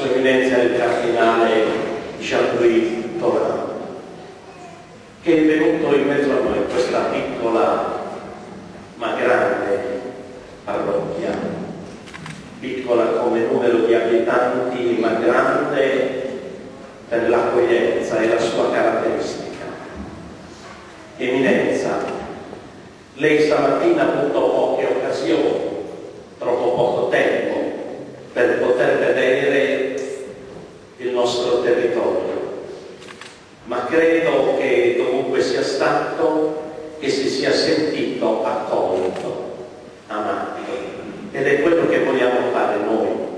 Sua Eminenza il Cardinale Jean-Louis Tauran, che è venuto in mezzo a noi in questa piccola ma grande parrocchia, piccola come numero di abitanti ma grande per l'accoglienza e la sua caratteristica. Eminenza, lei stamattina ha avuto poche occasioni, troppo poco tempo per poter vedere il nostro territorio, ma credo che dovunque sia stato che si sia sentito accolto, amato, ed è quello che vogliamo fare noi.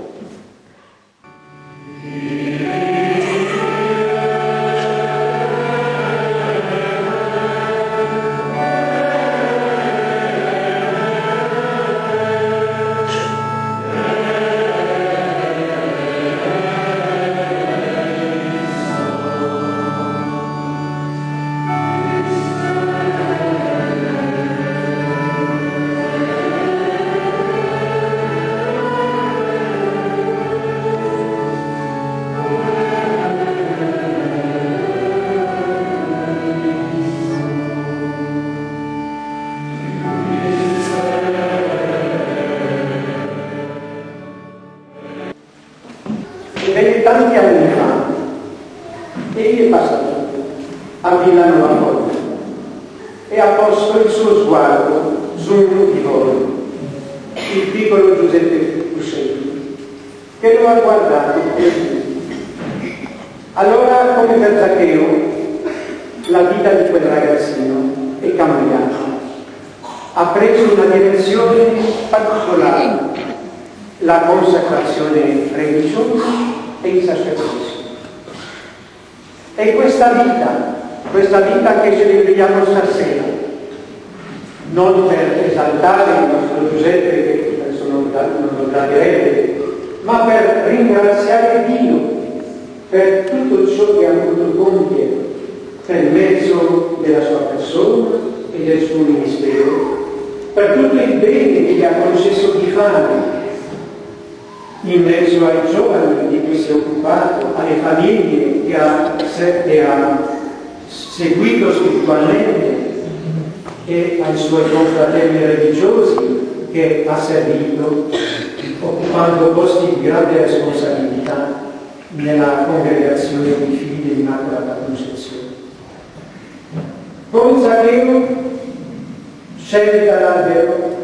Tanti anni fa, egli è passato a Milano la Foglia e ha posto il suo sguardo su uno di voi, il piccolo Giuseppe Cuscelli, che lo ha guardato per lui. Allora, come per Zaccheo, la vita di quel ragazzino è cambiata, ha preso una direzione particolare, la consacrazione religiosa e il sacerdozio. E questa vita che celebriamo stasera, non per esaltare il nostro Giuseppe, che adesso non lo gradirete, ma per ringraziare Dio per tutto ciò che ha potuto compiere per mezzo della sua persona e del suo ministero, per tutto il bene che gli ha concesso di fare in mezzo ai giovani di cui si è occupato, alle famiglie che ha seguito spiritualmente e ai suoi confratelli religiosi che ha servito, occupando posti di grande responsabilità nella congregazione dei figli dell'Immacolata Concezione. Con Zaccheo, scelta l'albero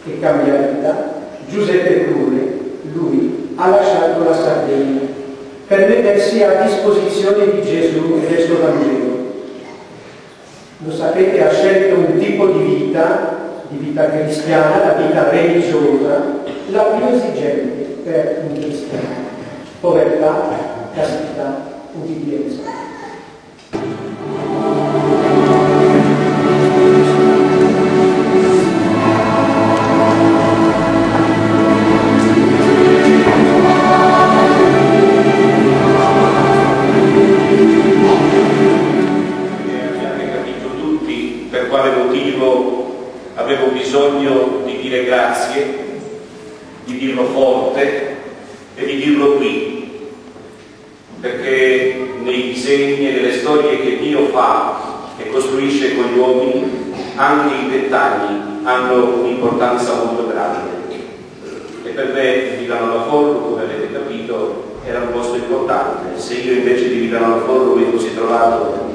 che cambia vita, Giuseppe Crule, lui ha lasciato la Sardegna per mettersi a disposizione di Gesù e del suo Vangelo. Lo sapete, ha scelto un tipo di vita cristiana, la vita religiosa, la più esigente per un cristiano: povertà, castità, ubbidienza. Avevo bisogno di dire grazie, di dirlo forte e di dirlo qui, perché nei disegni e nelle storie che Dio fa e costruisce con gli uomini, anche i dettagli hanno un'importanza molto grande. E per me Milano la Forro, come avete capito, era un posto importante. Se io invece di Milano la Forro mi fossi trovato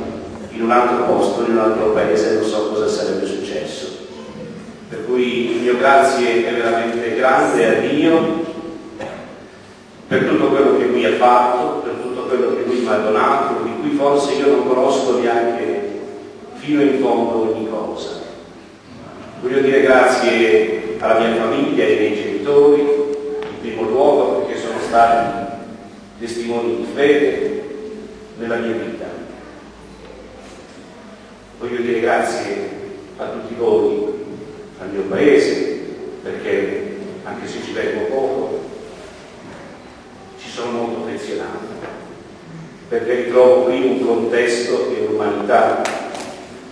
in un altro posto, in un altro paese, non so cosa sarebbe successo. Per cui il mio grazie è veramente grande a Dio per tutto quello che Lui ha fatto, per tutto quello che Lui mi ha donato, di cui forse io non conosco neanche fino in fondo ogni cosa. Voglio dire grazie alla mia famiglia, ai miei genitori, in primo luogo, perché sono stati testimoni di fede nella mia vita. Voglio dire grazie a tutti voi, al mio paese, perché anche se ci vengo poco ci sono molto affezionato, perché ritrovo qui un contesto e un'umanità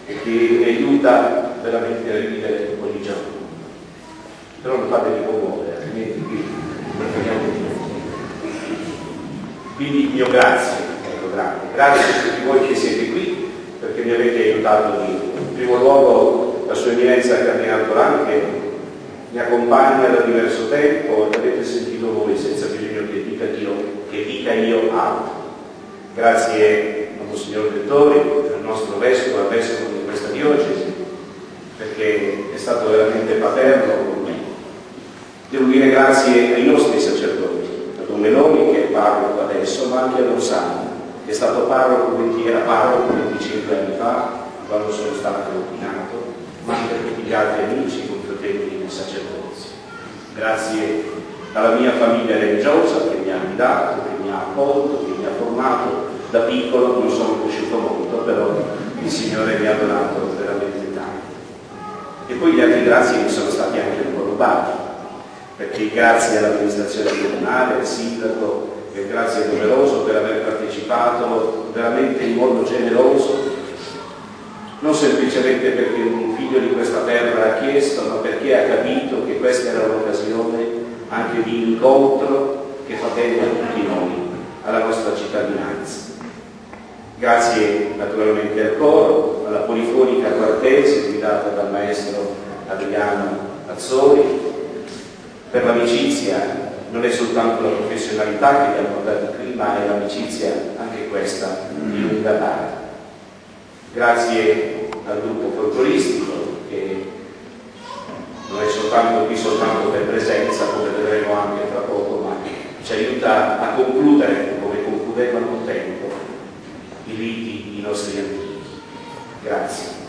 che mi aiuta veramente a vivere ogni giorno. Però non fatevi commuovere, altrimenti qui non finiamo più. Quindi il mio grazie, ecco, grazie a tutti voi che siete qui, perché mi avete aiutato in primo luogo la sua eminenza Cardinale Toran, che mi accompagna da diverso tempo, l'avete sentito voi senza bisogno che dica io altro. Grazie a Monsignor Dettori, al nostro vescovo, al vescovo di questa diocesi, perché è stato veramente paterno con me. Devo dire grazie ai nostri sacerdoti, a Don Meloni che è parroco adesso, ma anche a Don Sandro, che è stato parroco, era parroco 25 anni fa, quando sono stato ordinato, ma anche a tutti gli altri amici, confratelli del sacerdozio. Grazie alla mia famiglia religiosa che mi ha guidato, che mi ha accolto, che mi ha formato. Da piccolo non sono cresciuto molto, però il Signore mi ha donato veramente tanto. E poi gli altri grazie mi sono stati anche un po' rubati, perché grazie all'amministrazione comunale, al sindaco, e grazie numeroso per aver partecipato veramente in modo generoso, non semplicemente perché un figlio di questa terra l'ha chiesto, ma perché ha capito che questa era un'occasione anche di incontro che fa bene a tutti noi, alla nostra cittadinanza. Grazie naturalmente al coro, alla polifonica quartese guidata dal maestro Adriano Azzori, per l'amicizia. Non è soltanto la professionalità che vi ha portato qui, ma è l'amicizia anche questa di lunga data. Grazie al gruppo folcloristico che non è soltanto qui soltanto per presenza, come vedremo anche tra poco, ma ci aiuta a concludere, come concludevano un tempo, i riti, i nostri antichi. Grazie.